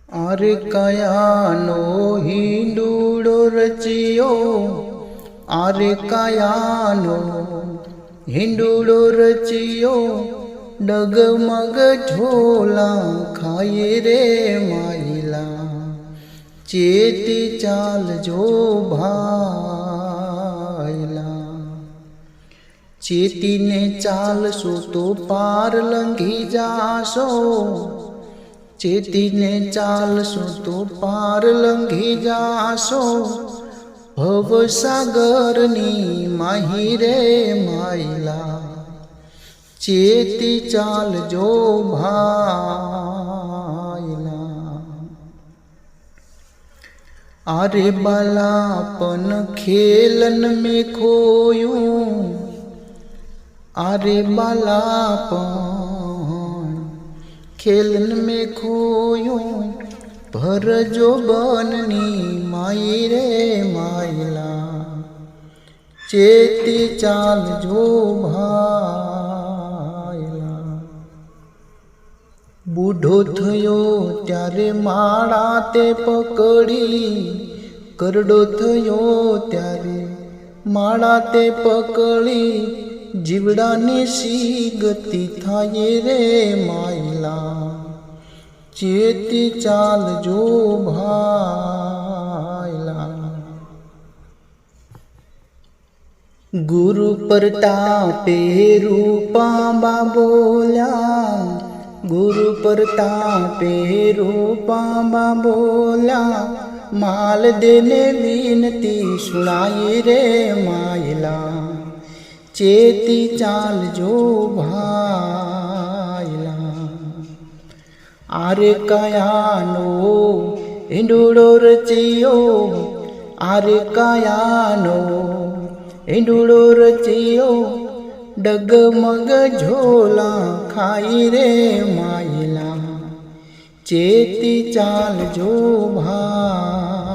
अरे कयानो हिंडूड़ो रचियो, अरे कयानो हिंडूड़ो रचियो, डगमग झोला खाए रे माइला। चेती चाल जो भाईला, चेती ने चालशो तो पार लंघी जाशो, चेती ने चालशो तो पार लंघी जाशो। भवसागरनी माही रे माइला, चेती चाल जो भाईला। अरे बालापन खेलन में खोयूं, अरे बालापन खेलन में खोयूं, भर जो बननी माई रे माइला। चेती चाल जो भाईला। बूढ़ो थयो त्यारे माड़ा ते पकड़ी, करडो थयो त्यारे माड़ा ते पकड़ी। जीवड़ानी सी गति थाये रे माइला, चेती चाल जो भाईला। गुरु प्रतापे रूपा बोल्या, गुरु प्रतापे रूपा बोल्या। माल देने विनती सुनाई रे माइला, चेती चाल जो भाईला। आरे कयानो हिंडूड़ो रचियो, आरे कयानो हिंडूड़ो रचियो, डगमग झोला खाई रे माइला। चेती चाल जो भाईला।